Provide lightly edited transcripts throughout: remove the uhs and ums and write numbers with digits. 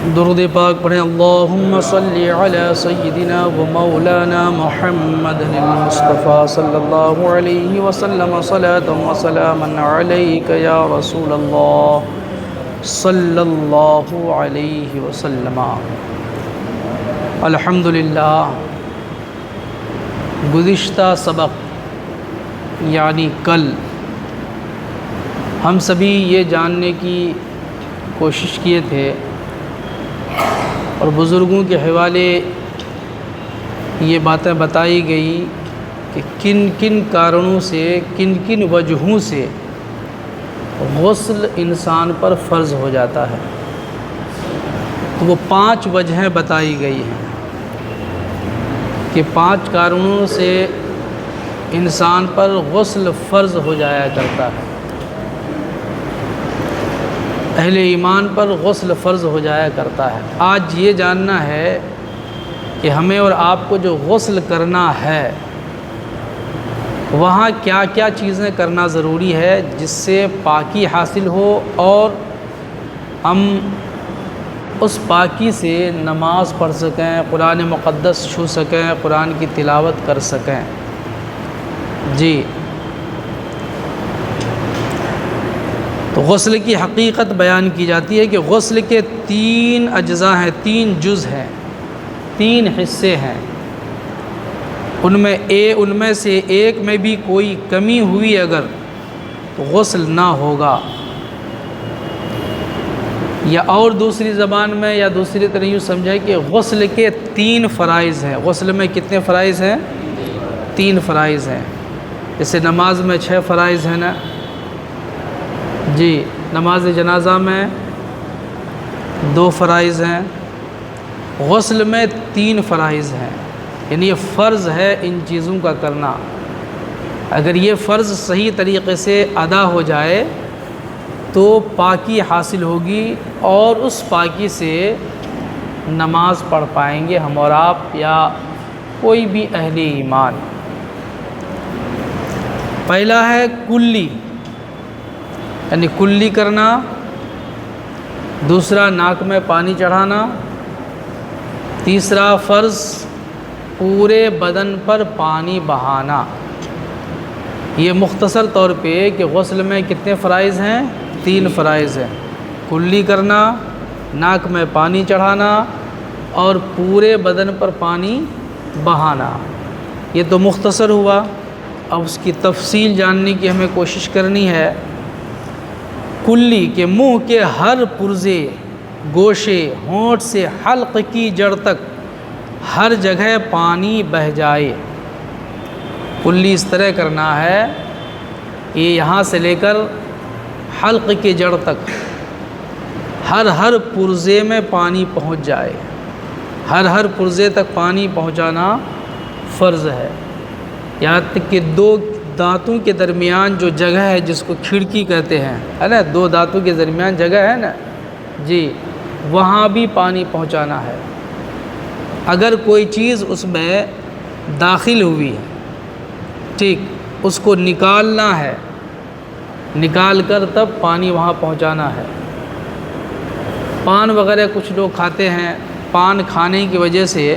درود پاک پڑھیں اللہم صلی علی سیدنا و مولانا محمد المصطفیٰ صلی اللہ علیہ وسلم صلاة و سلاما علیک یا رسول اللہ صلی اللہ علیہ وسلم۔ الحمدللہ، گزشتہ سبق یعنی کل ہم سبھی یہ جاننے کی کوشش کیے تھے اور بزرگوں کے حوالے یہ باتیں بتائی گئی کہ کن کن کارنوں سے، کن کن وجہوں سے غسل انسان پر فرض ہو جاتا ہے۔ تو وہ 5 وجہیں بتائی گئی ہیں کہ 5 کارنوں سے انسان پر غسل فرض ہو جایا کرتا ہے، اہل ایمان پر غسل فرض ہو جایا کرتا ہے۔ آج یہ جاننا ہے کہ ہمیں اور آپ کو جو غسل کرنا ہے وہاں کیا کیا چیزیں کرنا ضروری ہے جس سے پاکی حاصل ہو اور ہم اس پاکی سے نماز پڑھ سکیں، قرآن مقدس چھو سکیں، قرآن کی تلاوت کر سکیں۔ جی، تو غسل کی حقیقت بیان کی جاتی ہے کہ غسل کے 3 اجزاء ہیں، 3 جز ہیں، 3 حصے ہیں۔ ان میں سے ایک میں بھی کوئی کمی ہوئی اگر تو غسل نہ ہوگا، یا اور دوسری زبان میں یا دوسری طرح یوں سمجھے کہ غسل کے 3 فرائض ہیں۔ غسل میں کتنے فرائض ہیں؟ 3 فرائض ہیں۔ جیسے نماز میں 6 فرائض ہیں نا جی، نماز جنازہ میں 2 فرائض ہیں، غسل میں 3 فرائض ہیں، یعنی یہ فرض ہے ان چیزوں کا کرنا۔ اگر یہ فرض صحیح طریقے سے ادا ہو جائے تو پاکی حاصل ہوگی اور اس پاکی سے نماز پڑھ پائیں گے ہم اور آپ یا کوئی بھی اہل ایمان۔ پہلا ہے کلی، یعنی کلی کرنا۔ دوسرا ناک میں پانی چڑھانا۔ تیسرا فرض پورے بدن پر پانی بہانا۔ یہ مختصر طور پہ کہ غسل میں کتنے فرائض ہیں؟ 3 فرائض ہیں، کلی کرنا، ناک میں پانی چڑھانا اور پورے بدن پر پانی بہانا۔ یہ تو مختصر ہوا، اب اس کی تفصیل جاننے کی ہمیں کوشش کرنی ہے۔ کلی کے منہ کے ہر پرزے، گوشے، ہونٹ سے حلق کی جڑ تک ہر جگہ پانی بہہ جائے۔ کلی اس طرح کرنا ہے کہ یہاں سے لے کر حلق کی جڑ تک ہر پرزے میں پانی پہنچ جائے۔ ہر پرزے تک پانی پہنچانا فرض ہے۔ یہاں تک کہ 2 دانتوں کے درمیان جو جگہ ہے جس کو کھڑکی کہتے ہیں، ہے نا، 2 دانتوں کے درمیان جگہ ہے نا جی، وہاں بھی پانی پہنچانا ہے۔ اگر کوئی چیز اس میں داخل ہوئی ہے، ٹھیک، اس کو نکالنا ہے، نکال کر تب پانی وہاں پہنچانا ہے۔ پان وغیرہ کچھ لوگ کھاتے ہیں، پان کھانے کی وجہ سے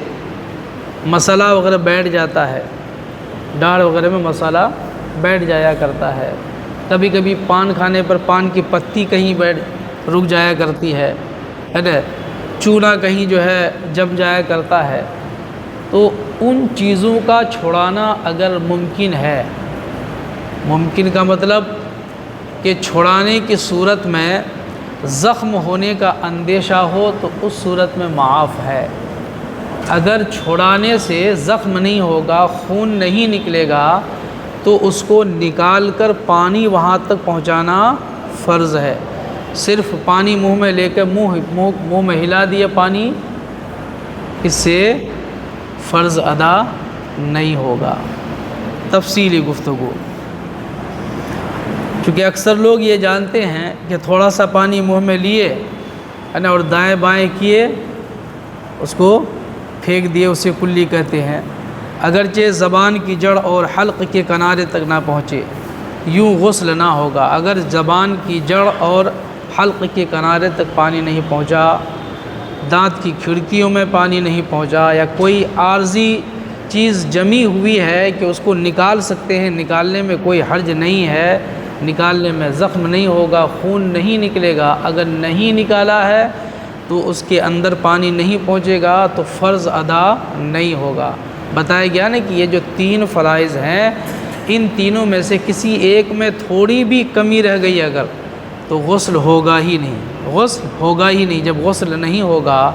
مسالہ وغیرہ بیٹھ جاتا ہے، داڑھ وغیرہ میں مسالہ بیٹھ جایا کرتا ہے۔ کبھی کبھی پان کھانے پر پان کی پتی کہیں رک جایا کرتی ہے نا، چونا کہیں جو ہے جم جایا کرتا ہے۔ تو ان چیزوں کا چھڑانا اگر ممکن ہے، ممکن کا مطلب کہ چھڑانے کی صورت میں زخم ہونے کا اندیشہ ہو تو اس صورت میں معاف ہے۔ اگر چھڑانے سے زخم نہیں ہوگا، خون نہیں نکلے گا تو اس کو نکال کر پانی وہاں تک پہنچانا فرض ہے۔ صرف پانی منہ میں لے کے منہ میں ہلا دیا پانی، اس سے فرض ادا نہیں ہوگا۔ تفصیلی گفتگو، چونکہ اکثر لوگ یہ جانتے ہیں کہ تھوڑا سا پانی منہ میں لیے اور دائیں بائیں کیے، اس کو پھینک دیے، اسے کلی کہتے ہیں۔ اگرچہ زبان کی جڑ اور حلق کے کنارے تک نہ پہنچے یوں غسل نہ ہوگا۔ اگر زبان کی جڑ اور حلق کے کنارے تک پانی نہیں پہنچا، دانت کی کھڑکیوں میں پانی نہیں پہنچا، یا کوئی عارضی چیز جمی ہوئی ہے کہ اس کو نکال سکتے ہیں، نکالنے میں کوئی حرج نہیں ہے، نکالنے میں زخم نہیں ہوگا، خون نہیں نکلے گا، اگر نہیں نکالا ہے تو اس کے اندر پانی نہیں پہنچے گا تو فرض ادا نہیں ہوگا۔ بتایا گیا نا کہ یہ جو 3 فرائض ہیں، ان تینوں میں سے کسی ایک میں تھوڑی بھی کمی رہ گئی اگر، تو غسل ہوگا ہی نہیں، غسل ہوگا ہی نہیں۔ جب غسل نہیں ہوگا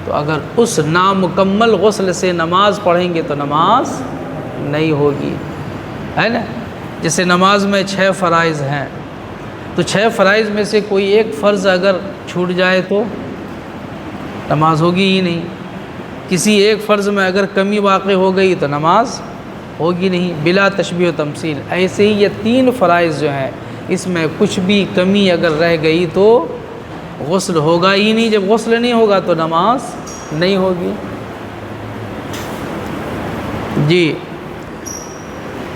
تو اگر اس نامکمل غسل سے نماز پڑھیں گے تو نماز نہیں ہوگی، ہے نا۔ جیسے نماز میں 6 فرائض ہیں، تو 6 فرائض میں سے کوئی ایک فرض اگر چھوٹ جائے تو نماز ہوگی ہی نہیں۔ کسی ایک فرض میں اگر کمی واقع ہو گئی تو نماز ہوگی نہیں، بلا تشبیہ و تمثیل۔ ایسے ہی یہ 3 فرائض جو ہیں، اس میں کچھ بھی کمی اگر رہ گئی تو غسل ہوگا ہی نہیں۔ جب غسل نہیں ہوگا تو نماز نہیں ہوگی۔ جی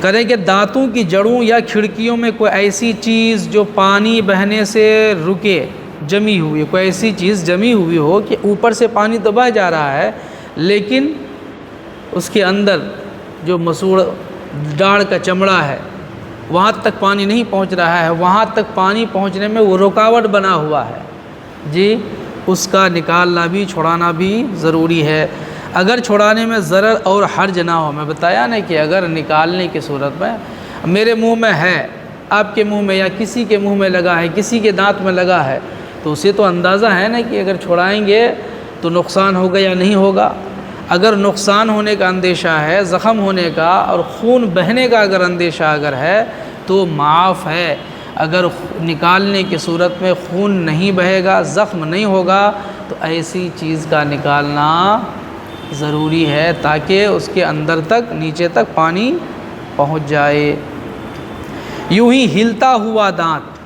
کریں کہ دانتوں کی جڑوں یا کھڑکیوں میں کوئی ایسی چیز جو پانی بہنے سے رکے، جمی ہوئی، کوئی ایسی چیز جمی ہوئی ہو کہ اوپر سے پانی تو بہہ جا رہا ہے لیکن اس کے اندر جو مسوڑ ڈاڑھ کا چمڑا ہے وہاں تک پانی نہیں پہنچ رہا ہے، وہاں تک پانی پہنچنے میں وہ رکاوٹ بنا ہوا ہے، جی اس کا نکالنا بھی چھڑانا بھی ضروری ہے۔ اگر چھڑانے میں ضرر اور حرج نہ ہو، میں بتایا نا کہ اگر نکالنے کی صورت میں میرے منہ میں ہے، آپ کے منہ میں یا کسی کے منہ میں لگا ہے، کسی کے دانت میں لگا ہے، تو اسے تو اندازہ ہے نا کہ اگر چھڑائیں گے تو نقصان ہوگا یا نہیں ہوگا۔ اگر نقصان ہونے کا اندیشہ ہے، زخم ہونے کا اور خون بہنے کا اگر اندیشہ اگر ہے تو معاف ہے۔ اگر نکالنے کی صورت میں خون نہیں بہے گا، زخم نہیں ہوگا تو ایسی چیز کا نکالنا ضروری ہے تاکہ اس کے اندر تک، نیچے تک پانی پہنچ جائے۔ یوں ہی ہلتا ہوا دانت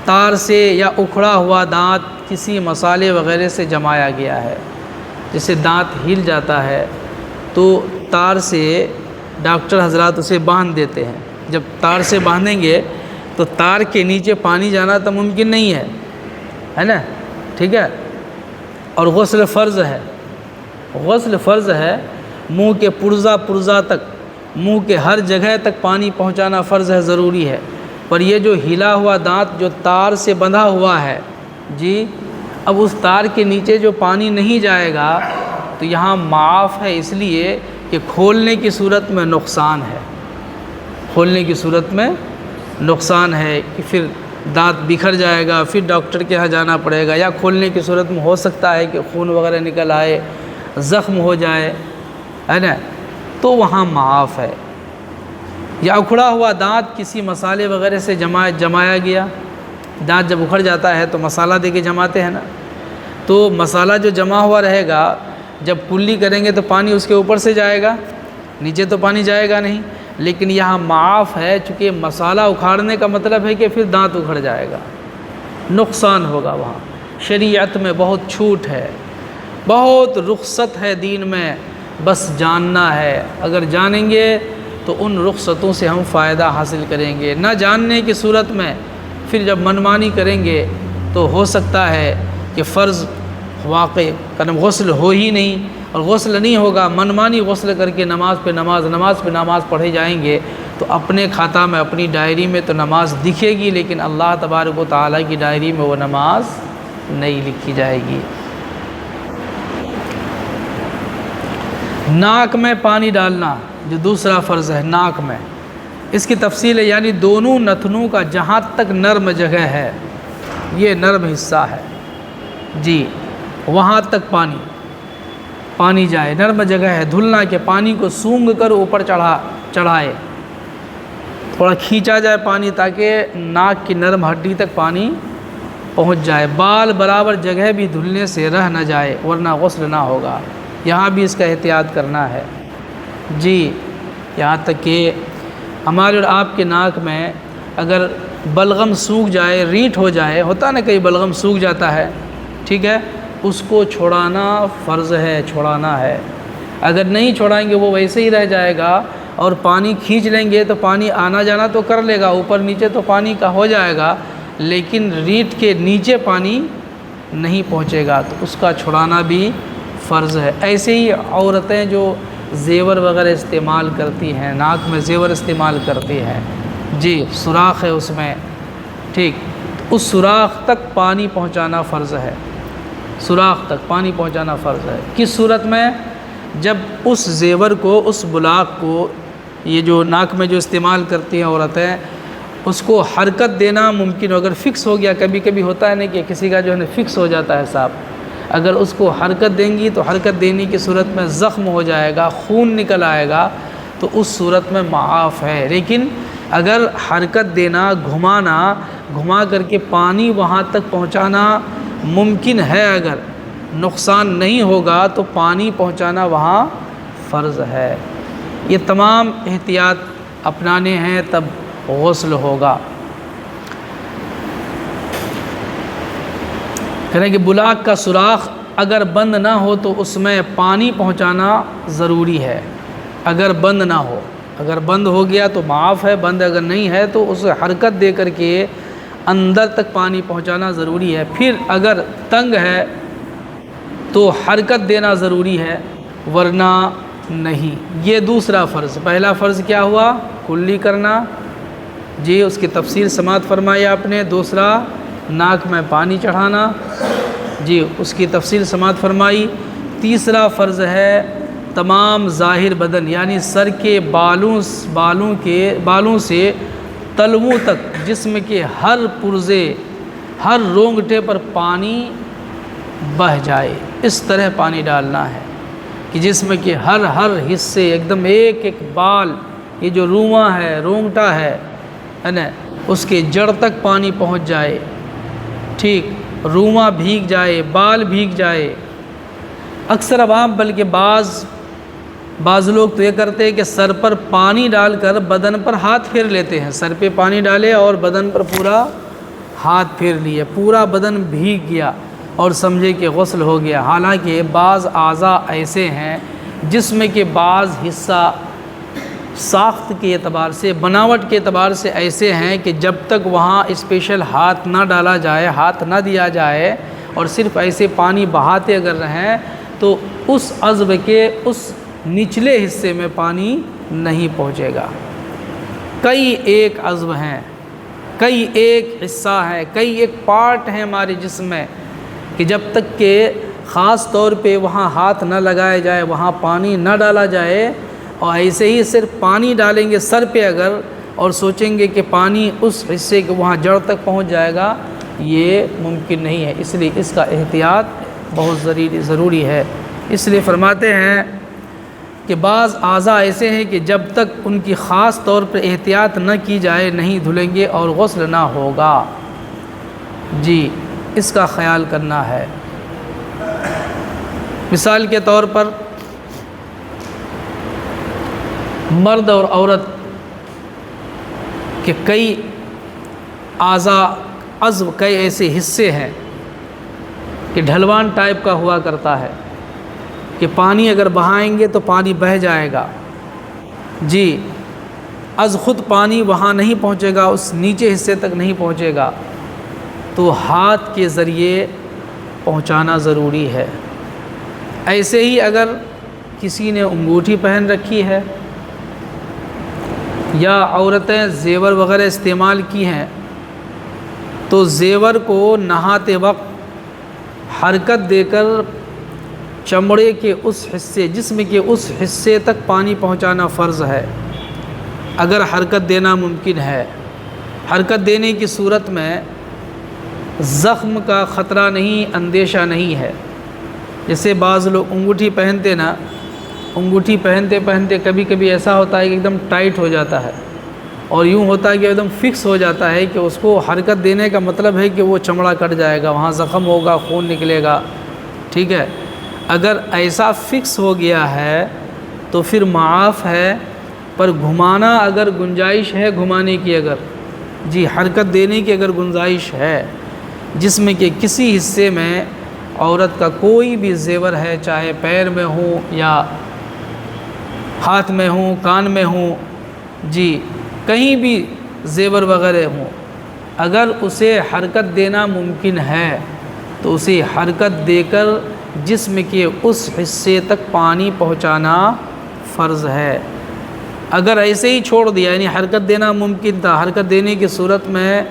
تار سے یا اکھڑا ہوا دانت کسی مسالے وغیرہ سے جمایا گیا ہے، جیسے دانت ہل جاتا ہے تو تار سے ڈاکٹر حضرات اسے باندھ دیتے ہیں۔ جب تار سے باندھیں گے تو تار کے نیچے پانی جانا تو ممکن نہیں ہے نا، ٹھیک ہے۔ اور غسل فرض ہے، غسل فرض ہے، منہ کے پرزہ تک، منہ کے ہر جگہ تک پانی پہنچانا فرض ہے، ضروری ہے۔ پر یہ جو ہلا ہوا دانت جو تار سے بندھا ہوا ہے، جی اب اس تار کے نیچے جو پانی نہیں جائے گا تو یہاں معاف ہے، اس لیے کہ کھولنے کی صورت میں نقصان ہے، کھولنے کی صورت میں نقصان ہے کہ پھر دانت بکھر جائے گا، پھر ڈاکٹر کے یہاں جانا پڑے گا، یا کھولنے کی صورت میں ہو سکتا ہے کہ خون وغیرہ نکل آئے، زخم ہو جائے، ہے نا، تو وہاں معاف ہے۔ یا اکھڑا ہوا دانت کسی مسالے وغیرہ سے جمایا گیا، دانت جب اکھڑ جاتا ہے تو مسالہ دے کے جماتے ہیں نا، تو مسالہ جو جمع ہوا رہے گا جب کلی کریں گے تو پانی اس کے اوپر سے جائے گا، نیچے تو پانی جائے گا نہیں، لیکن یہاں معاف ہے چونکہ مسالہ اکھاڑنے کا مطلب ہے کہ پھر دانت اکھڑ جائے گا، نقصان ہوگا۔ وہاں شریعت میں بہت چھوٹ ہے، بہت رخصت ہے دین میں، بس جاننا ہے۔ اگر جانیں گے تو ان رخصتوں سے ہم فائدہ حاصل کریں گے، نہ جاننے کی صورت میں پھر جب منمانی کریں گے تو ہو سکتا ہے کہ فرض واقع غسل ہو ہی نہیں، اور غسل نہیں ہوگا، منمانی غسل کر کے نماز پہ نماز پڑھے جائیں گے تو اپنے کھاتہ میں، اپنی ڈائری میں تو نماز دکھے گی لیکن اللہ تبارک و تعالیٰ کی ڈائری میں وہ نماز نہیں لکھی جائے گی۔ ناک میں پانی ڈالنا جو دوسرا فرض ہے، ناک میں، اس کی تفصیل ہے، یعنی دونوں نتنوں کا جہاں تک نرم جگہ ہے، یہ نرم حصہ ہے، جی وہاں تک پانی جائے، نرم جگہ ہے، دھلنا کہ پانی کو سونگھ کر اوپر چڑھائے، تھوڑا کھینچا جائے پانی تاکہ ناک کی نرم ہڈی تک پانی پہنچ جائے۔ بال برابر جگہ بھی دھلنے سے رہ نہ جائے ورنہ غسل نہ ہوگا، یہاں بھی اس کا احتیاط کرنا ہے، جی یہاں تک کہ ہمارے اور آپ کے ناک میں اگر بلغم سوکھ جائے، ریٹھ ہو جائے، ہوتا نا کئی بلغم سوکھ جاتا ہے، ٹھیک ہے، اس کو چھوڑانا فرض ہے، چھوڑانا ہے۔ اگر نہیں چھوڑائیں گے وہ ویسے ہی رہ جائے گا، اور پانی کھینچ لیں گے تو پانی آنا جانا تو کر لے گا، اوپر نیچے تو پانی کا ہو جائے گا، لیکن ریٹھ کے نیچے پانی نہیں پہنچے گا تو اس کا چھڑانا بھی فرض ہے۔ ایسے ہی عورتیں جو زیور وغیرہ استعمال کرتی ہیں، ناک میں زیور استعمال کرتی ہیں، جی سوراخ ہے اس میں، ٹھیک، اس سوراخ تک پانی پہنچانا فرض ہے، سوراخ تک پانی پہنچانا فرض ہے۔ کس صورت میں؟ جب اس زیور کو، اس بلاک کو، یہ جو ناک میں جو استعمال کرتی ہیں عورتیں، اس کو حرکت دینا ممکن ہو، اگر فکس ہو گیا، کبھی کبھی ہوتا ہے نا کہ کسی کا جو ہے فکس ہو جاتا ہے صاحب، اگر اس کو حرکت دیں گی تو حرکت دینے کی صورت میں زخم ہو جائے گا، خون نکل آئے گا، تو اس صورت میں معاف ہے۔ لیکن اگر حرکت دینا، گھمانا، گھما کر کے پانی وہاں تک پہنچانا ممکن ہے، اگر نقصان نہیں ہوگا تو پانی پہنچانا وہاں فرض ہے۔ یہ تمام احتیاط اپنانے ہیں تب غسل ہوگا۔ کہتے ہیں کہ بلاک کا سوراخ اگر بند نہ ہو تو اس میں پانی پہنچانا ضروری ہے، اگر بند نہ ہو، اگر بند ہو گیا تو معاف ہے، بند اگر نہیں ہے تو اسے حرکت دے کر کے اندر تک پانی پہنچانا ضروری ہے۔ پھر اگر تنگ ہے تو حرکت دینا ضروری ہے، ورنہ نہیں۔ یہ دوسرا فرض۔ پہلا فرض کیا ہوا؟ کلی کرنا، جی اس کی تفصیل سماعت فرمائی آپ نے۔ دوسرا ناک میں پانی چڑھانا، جی اس کی تفصیل سماعت فرمائی۔ تیسرا فرض ہے تمام ظاہر بدن، یعنی سر کے بالوں سے تلوؤں تک جسم کے ہر پرزے، ہر رونگٹے پر پانی بہہ جائے، اس طرح پانی ڈالنا ہے کہ جسم کے ہر حصے، ایک دم ایک ایک بال، یہ جو رواں ہے، رونگٹا ہے نا، اس کے جڑ تک پانی پہنچ جائے، ٹھیک، رواں بھیگ جائے، بال بھیگ جائے۔ اکثر عوام، بلکہ بعض لوگ تو یہ کرتے ہیں کہ سر پر پانی ڈال کر بدن پر ہاتھ پھیر لیتے ہیں، سر پہ پانی ڈالے اور بدن پر پورا ہاتھ پھیر لیے، پورا بدن بھیگ گیا اور سمجھے کہ غسل ہو گیا۔ حالانکہ بعض اعضاء ایسے ہیں جسم کے بعض حصہ ساخت کے اعتبار سے، بناوٹ کے اعتبار سے ایسے ہیں کہ جب تک وہاں اسپیشل ہاتھ نہ ڈالا جائے، ہاتھ نہ دیا جائے اور صرف ایسے پانی بہاتے اگر رہیں تو اس عضو کے اس نچلے حصے میں پانی نہیں پہنچے گا۔ کئی ایک عضو ہیں، کئی ایک حصہ ہے، کئی ایک پارٹ ہیں ہمارے جسم میں کہ جب تک کہ خاص طور پہ وہاں ہاتھ نہ لگایا جائے، وہاں پانی نہ ڈالا جائے، اور ایسے ہی صرف پانی ڈالیں گے سر پہ اگر اور سوچیں گے کہ پانی اس حصے کے وہاں جڑ تک پہنچ جائے گا، یہ ممکن نہیں ہے۔ اس لیے اس کا احتیاط بہت ضروری ہے۔ اس لیے فرماتے ہیں کہ بعض اعضاء ایسے ہیں کہ جب تک ان کی خاص طور پر احتیاط نہ کی جائے نہیں دھلیں گے اور غسل نہ ہوگا، جی اس کا خیال کرنا ہے۔ مثال کے طور پر مرد اور عورت کے کئی عضو، کئی ایسے حصے ہیں کہ ڈھلوان ٹائپ کا ہوا کرتا ہے کہ پانی اگر بہائیں گے تو پانی بہہ جائے گا، جی از خود پانی وہاں نہیں پہنچے گا، اس نیچے حصے تک نہیں پہنچے گا، تو ہاتھ کے ذریعے پہنچانا ضروری ہے۔ ایسے ہی اگر کسی نے انگوٹھی پہن رکھی ہے یا عورتیں زیور وغیرہ استعمال کی ہیں تو زیور کو نہاتے وقت حرکت دے کر چمڑے کے اس حصے، جسم کے اس حصے تک پانی پہنچانا فرض ہے اگر حرکت دینا ممکن ہے۔ حرکت دینے کی صورت میں زخم کا خطرہ نہیں، اندیشہ نہیں ہے۔ جیسے بعض لوگ انگوٹھی پہنتے نا، انگوٹھی پہنتے پہنتے کبھی کبھی ایسا ہوتا ہے کہ ایک دم ٹائٹ ہو جاتا ہے اور یوں ہوتا ہے کہ ایک دم فکس ہو جاتا ہے کہ اس کو حرکت دینے کا مطلب ہے کہ وہ چمڑا کٹ جائے گا، وہاں زخم ہوگا، خون نکلے گا، ٹھیک ہے۔ اگر ایسا فکس ہو گیا ہے تو پھر معاف ہے، پر گھمانا اگر گنجائش ہے، گھمانے کی اگر جی حرکت دینے کی اگر گنجائش ہے، جسم کے کسی حصے میں عورت کا کوئی بھی زیور ہے، چاہے پیر میں ہو یا ہاتھ میں ہوں، کان میں ہوں، جی کہیں بھی زیور وغیرہ ہوں، اگر اسے حرکت دینا ممکن ہے تو اسے حرکت دے کر جسم کے اس حصے تک پانی پہنچانا فرض ہے۔ اگر ایسے ہی چھوڑ دیا، یعنی حرکت دینا ممکن تھا، حرکت دینے کی صورت میں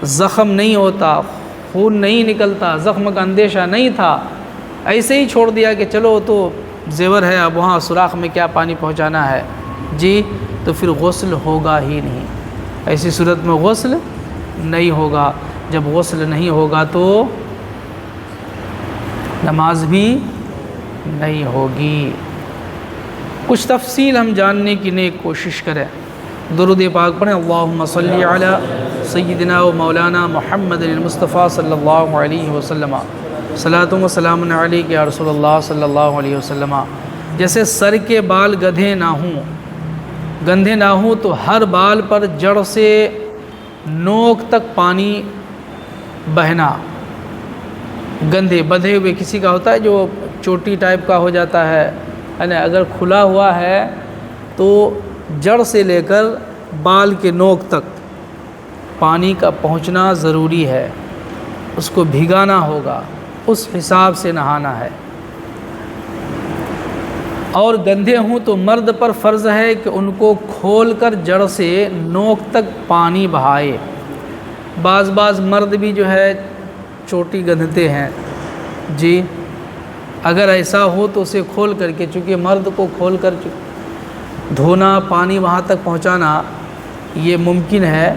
زخم نہیں ہوتا، خون نہیں نکلتا، زخم کا اندیشہ نہیں تھا، ایسے ہی چھوڑ دیا کہ چلو تو زیور ہے، اب وہاں سوراخ میں کیا پانی پہنچانا ہے جی، تو پھر غسل ہوگا ہی نہیں۔ ایسی صورت میں غسل نہیں ہوگا۔ جب غسل نہیں ہوگا تو نماز بھی نہیں ہوگی۔ کچھ تفصیل ہم جاننے کی نیک کوشش کریں۔ درود پاک پڑھیں، اللہم صلی علی سیدنا و مولانا محمد المصطفیٰ صلی اللہ علیہ وسلم، صلاۃ و سلام علیک یا رسول اللہ صلی اللہ علیہ وسلم۔ جیسے سر کے بال گندھے نہ ہوں تو ہر بال پر جڑ سے نوک تک پانی بہنا۔ گندھے بدھے ہوئے کسی کا ہوتا ہے جو چوٹی ٹائپ کا ہو جاتا ہے نا، اگر کھلا ہوا ہے تو جڑ سے لے کر بال کے نوک تک پانی کا پہنچنا ضروری ہے، اس کو بھگانا ہوگا، اس حساب سے نہانا ہے۔ اور گندھے ہوں تو مرد پر فرض ہے کہ ان کو کھول کر جڑ سے نوک تک پانی بہائے۔ بعض مرد بھی جو ہے چوٹی گندھتے ہیں جی، اگر ایسا ہو تو اسے کھول کر کے، چونکہ مرد کو کھول کر دھونا، پانی وہاں تک پہنچانا یہ ممکن ہے،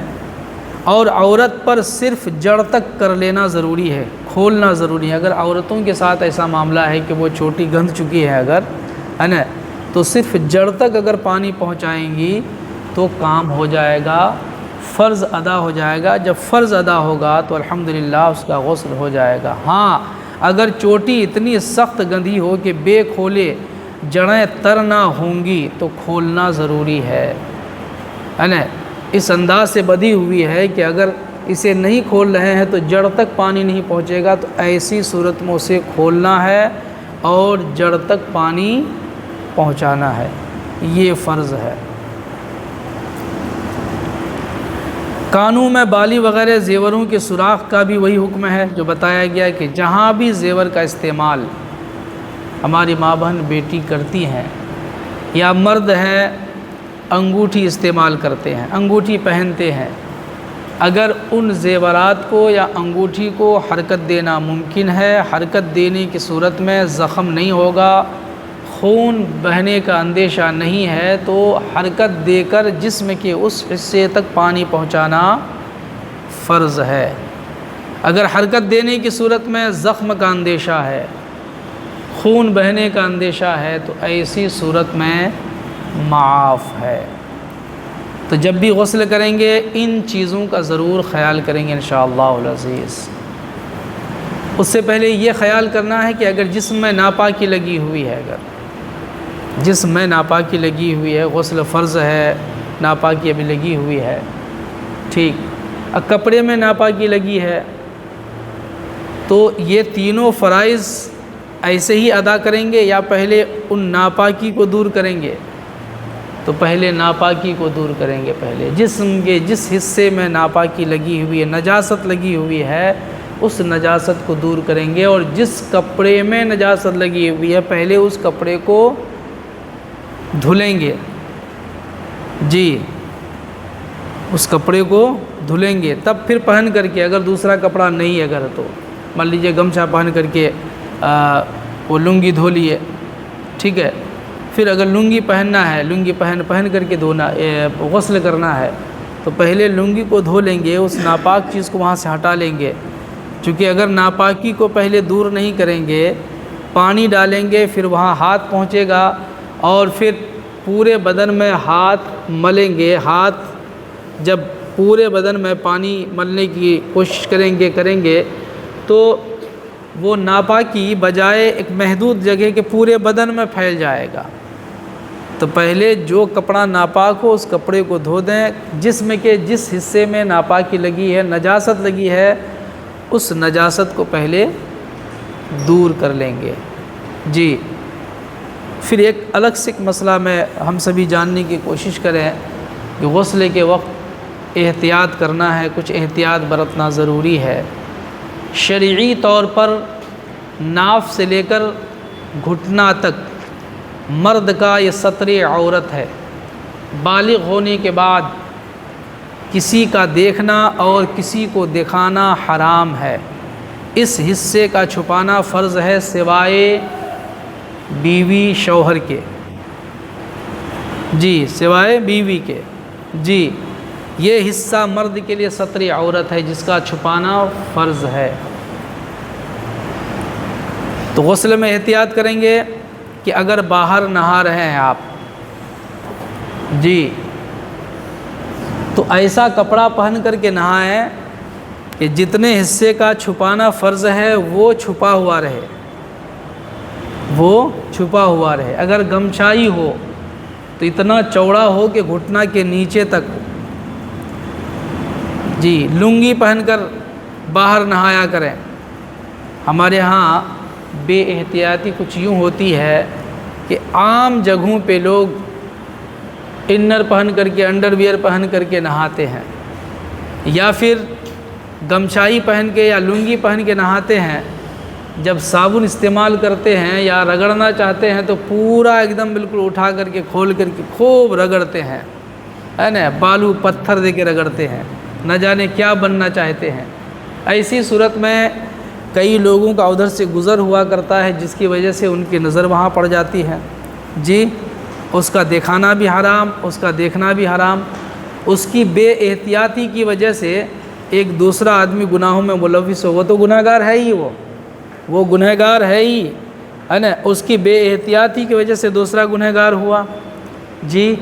اور عورت پر صرف جڑ تک کر لینا ضروری ہے، کھولنا ضروری ہے۔ اگر عورتوں کے ساتھ ایسا معاملہ ہے کہ وہ چوٹی گندھ چکی ہے اگر ہے نا، تو صرف جڑ تک اگر پانی پہنچائیں گی تو کام ہو جائے گا، فرض ادا ہو جائے گا۔ جب فرض ادا ہوگا تو الحمدللہ اس کا غسل ہو جائے گا۔ ہاں اگر چوٹی اتنی سخت گندھی ہو کہ بے کھولے جڑیں تر نہ ہوں گی تو کھولنا ضروری ہے نا۔ اس انداز سے بدھی ہوئی ہے کہ اگر اسے نہیں کھول رہے ہیں تو جڑ تک پانی نہیں پہنچے گا، تو ایسی صورت میں اسے کھولنا ہے اور جڑ تک پانی پہنچانا ہے، یہ فرض ہے۔ کانوں میں بالی وغیرہ زیوروں کے سوراخ کا بھی وہی حکم ہے جو بتایا گیا کہ جہاں بھی زیور کا استعمال ہماری ماں بہن بیٹی کرتی ہیں یا مرد ہیں انگوٹھی استعمال کرتے ہیں، انگوٹھی پہنتے ہیں، اگر ان زیورات کو یا انگوٹھی کو حرکت دینا ممکن ہے، حرکت دینے کی صورت میں زخم نہیں ہوگا، خون بہنے کا اندیشہ نہیں ہے، تو حرکت دے کر جسم کے اس حصے تک پانی پہنچانا فرض ہے۔ اگر حرکت دینے کی صورت میں زخم کا اندیشہ ہے، خون بہنے کا اندیشہ ہے، تو ایسی صورت میں معاف ہے۔ تو جب بھی غسل کریں گے ان چیزوں کا ضرور خیال کریں گے انشاءاللہ العزیز۔ اس سے پہلے یہ خیال کرنا ہے کہ اگر جسم میں ناپاکی لگی ہوئی ہے، اگر جسم میں ناپاکی لگی ہوئی ہے، غسل فرض ہے، ناپاکی ابھی لگی ہوئی ہے، ٹھیک، اب کپڑے میں ناپاکی لگی ہے تو یہ تینوں فرائض ایسے ہی ادا کریں گے یا پہلے ان ناپاکی کو دور کریں گے؟ تو پہلے ناپاکی کو دور کریں گے۔ پہلے جسم کے جس حصے میں ناپاکی لگی ہوئی ہے، نجاست لگی ہوئی ہے، اس نجاست کو دور کریں گے، اور جس کپڑے میں نجاست لگی ہوئی ہے پہلے اس کپڑے کو دھلیں گے جی، اس کپڑے کو دھلیں گے، تب پھر پہن کر کے، اگر دوسرا کپڑا نہیں اگر تو مان لیجیے گمچھا پہن کر کے وہ لنگی دھو لیے، ٹھیک ہے، پھر اگر لنگی پہننا ہے، لنگی پہن کر کے دھونا غسل کرنا ہے تو پہلے لنگی کو دھو لیں گے، اس ناپاک چیز کو وہاں سے ہٹا لیں گے، چونکہ اگر ناپاکی کو پہلے دور نہیں کریں گے، پانی ڈالیں گے، پھر وہاں ہاتھ پہنچے گا اور پھر پورے بدن میں ہاتھ ملیں گے، ہاتھ جب پورے بدن میں پانی ملنے کی کوشش کریں گے تو وہ ناپاکی بجائے ایک محدود جگہ کے پورے بدن میں پھیل جائے گا۔ تو پہلے جو کپڑا ناپاک ہو اس کپڑے کو دھو دیں، جسم کے جس حصے میں ناپاکی لگی ہے، نجاست لگی ہے، اس نجاست کو پہلے دور کر لیں گے جی۔ پھر ایک الگ سے مسئلہ میں ہم سبھی جاننے کی کوشش کریں کہ غسل کے وقت احتیاط کرنا ہے، کچھ احتیاط برتنا ضروری ہے شرعی طور پر ناف سے لے کر گھٹنا تک مرد کا یہ سطر عورت ہے۔ بالغ ہونے کے بعد کسی کا دیکھنا اور کسی کو دکھانا حرام ہے۔ اس حصے کا چھپانا فرض ہے سوائے بیوی شوہر کے، جی سوائے بیوی کے، جی یہ حصہ مرد کے لیے سطر عورت ہے جس کا چھپانا فرض ہے۔ تو غسل میں احتیاط کریں گے کہ اگر باہر نہا رہے ہیں آپ، جی تو ایسا کپڑا پہن کر کے نہائیں کہ جتنے حصے کا چھپانا فرض ہے وہ چھپا ہوا رہے، وہ چھپا ہوا رہے۔ اگر گمچائی ہو تو اتنا چوڑا ہو کہ گھٹنا کے نیچے تک، جی لنگی پہن کر باہر نہایا کریں۔ ہمارے ہاں بے احتیاطی کچھ یوں ہوتی ہے کہ عام جگہوں پہ لوگ انر پہن کر کے، انڈر ویئر پہن کر کے نہاتے ہیں، یا پھر گمچائی پہن کے یا لنگی پہن کے نہاتے ہیں۔ جب صابن استعمال کرتے ہیں یا رگڑنا چاہتے ہیں تو پورا ایک دم بالکل اٹھا کر کے کھول کر کے خوب رگڑتے ہیں، ہے نا، بالو پتھر دے کے رگڑتے ہیں، نہ جانے کیا بننا چاہتے ہیں۔ ایسی صورت میں کئی لوگوں کا ادھر سے گزر ہوا کرتا ہے جس کی وجہ سے ان کی نظر وہاں پڑ جاتی ہے، جی اس کا دکھانا بھی حرام، اس کا دیکھنا بھی حرام۔ اس کی بے احتیاطی کی وجہ سے ایک دوسرا آدمی گناہوں میں ملوث ہو، وہ تو گناہ گار ہے ہی، وہ گناہ گار ہے ہی، ہے نا، اس کی بے احتیاطی کی وجہ سے دوسرا گناہ گار ہوا، جی۔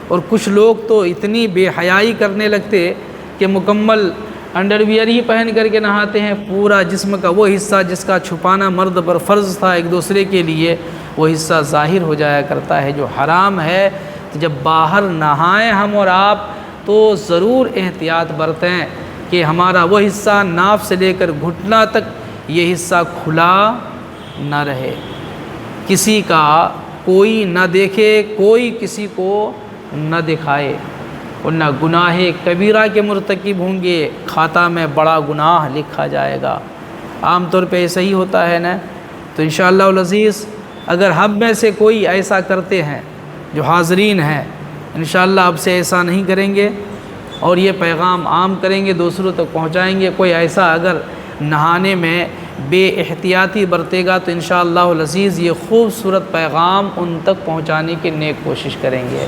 اور کچھ لوگ تو اتنی بے حیائی کرنے لگتے کہ مکمل انڈر ویئر ہی پہن کر کے نہاتے ہیں، پورا جسم کا وہ حصہ جس کا چھپانا مرد پر فرض تھا ایک دوسرے کے لیے، وہ حصہ ظاہر ہو جایا کرتا ہے جو حرام ہے۔ تو جب باہر نہائیں ہم اور آپ تو ضرور احتیاط برتیں کہ ہمارا وہ حصہ ناف سے لے کر گھٹنا تک یہ حصہ کھلا نہ رہے، کسی کا کوئی نہ دیکھے، کوئی کسی کو نہ دکھائے، ورنہ گناہ کبیرہ کے مرتکب ہوں گے، کھاتہ میں بڑا گناہ لکھا جائے گا۔ عام طور پہ ایسا ہی ہوتا ہے نا۔ تو انشاءاللہ العزیز اگر ہم میں سے کوئی ایسا کرتے ہیں جو حاضرین ہیں، انشاءاللہ اب سے ایسا نہیں کریں گے اور یہ پیغام عام کریں گے، دوسروں تک پہنچائیں گے۔ کوئی ایسا اگر نہانے میں بے احتیاطی برتے گا تو انشاءاللہ العزیز یہ خوبصورت پیغام ان تک پہنچانے کی نیک کوشش کریں گے،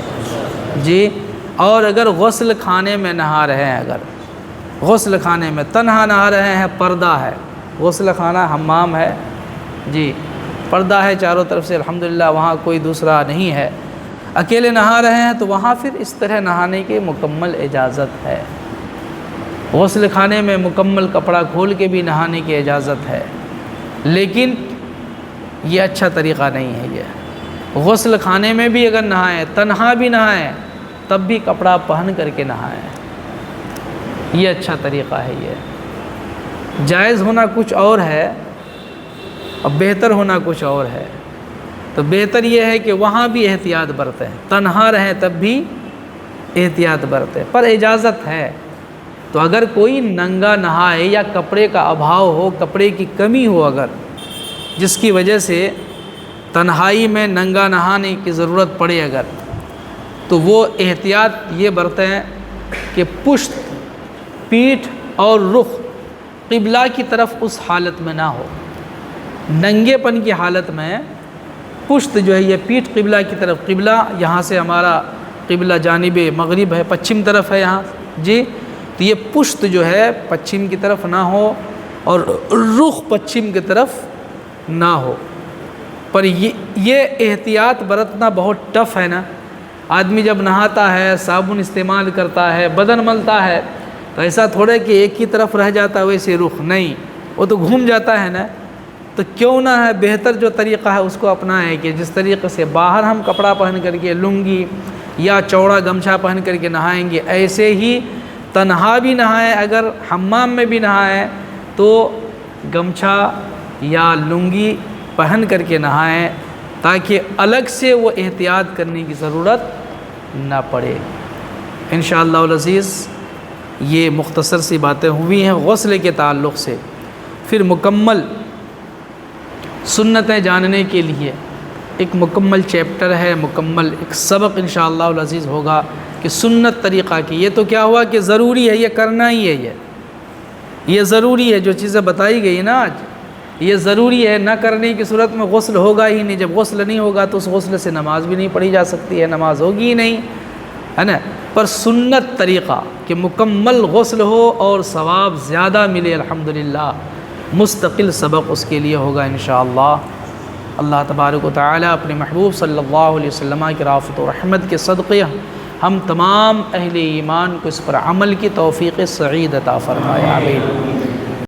جی۔ اور اگر غسل خانے میں نہا رہے ہیں، اگر غسل خانے میں تنہا نہا رہے ہیں، پردہ ہے، غسل خانہ حمام ہے، جی پردہ ہے چاروں طرف سے الحمدللہ، وہاں کوئی دوسرا نہیں ہے، اکیلے نہا رہے ہیں تو وہاں پھر اس طرح نہانے کی مکمل اجازت ہے۔ غسل خانے میں مکمل کپڑا کھول کے بھی نہانے کی اجازت ہے، لیکن یہ اچھا طریقہ نہیں ہے۔ یہ غسل خانے میں بھی اگر نہائیں، تنہا بھی نہائیں، تب بھی کپڑا پہن کر کے نہائیں، یہ اچھا طریقہ ہے۔ یہ جائز ہونا کچھ اور ہے اور بہتر ہونا کچھ اور ہے۔ تو بہتر یہ ہے کہ وہاں بھی احتیاط برتیں، تنہا رہیں تب بھی احتیاط برتیں، پر اجازت ہے۔ تو اگر کوئی ننگا نہائے یا کپڑے کا ابھاؤ ہو، کپڑے کی کمی ہو اگر، جس کی وجہ سے تنہائی میں ننگا نہانے کی ضرورت پڑے اگر، تو وہ احتیاط یہ برتیں کہ پشت، پیٹھ اور رخ قبلہ کی طرف اس حالت میں نہ ہو۔ ننگے پن کی حالت میں پشت جو ہے یہ پیٹھ قبلہ کی طرف، قبلہ یہاں سے ہمارا قبلہ جانب مغرب ہے، پچھم طرف ہے یہاں، جی تو یہ پشت جو ہے پچھم کی طرف نہ ہو اور رخ پچھم کی طرف نہ ہو۔ پر یہ احتیاط برتنا بہت ٹف ہے نا۔ آدمی جب نہاتا ہے، صابن استعمال کرتا ہے، بدن ملتا ہے، تو ایسا تھوڑے کہ ایک ہی طرف رہ جاتا ہے ویسے رخ، نہیں، وہ تو گھوم جاتا ہے نا۔ تو کیوں نہ ہے بہتر جو طریقہ ہے اس کو اپنائیں کہ جس طریقے سے باہر ہم کپڑا پہن کر کے لنگی یا چوڑا گمچھا پہن کر کے نہائیں گے، ایسے ہی تنہا بھی نہائیں، اگر حمام میں بھی نہائیں تو گمچھا یا لنگی پہن کر کے نہائیں، تاکہ الگ سے وہ احتیاط کرنے کی ضرورت نہ پڑے۔ انشاءاللہ العزیز یہ مختصر سی باتیں ہوئی ہیں غسل کے تعلق سے۔ پھر مکمل سنتیں جاننے کے لیے ایک مکمل چیپٹر ہے، مکمل ایک سبق انشاءاللہ العزیز ہوگا کہ سنت طریقہ کی. یہ تو کیا ہوا کہ ضروری ہے، یہ کرنا ہی ہے، یہ ضروری ہے. جو چیزیں بتائی گئی نا آج یہ ضروری ہے، نہ کرنے کی صورت میں غسل ہوگا ہی نہیں. جب غسل نہیں ہوگا تو اس غسل سے نماز بھی نہیں پڑھی جا سکتی ہے، نماز ہوگی ہی نہیں، ہے نا. پر سنت طریقہ کہ مکمل غسل ہو اور ثواب زیادہ ملے الحمدللہ، مستقل سبق اس کے لیے ہوگا انشاءاللہ. اللہ تبارک و تعالی اپنے محبوب صلی اللہ علیہ وسلم کی رافت و رحمت کے صدقے ہم تمام اہل ایمان کو اس پر عمل کی توفیق سعید عطا فرمائے. آمین.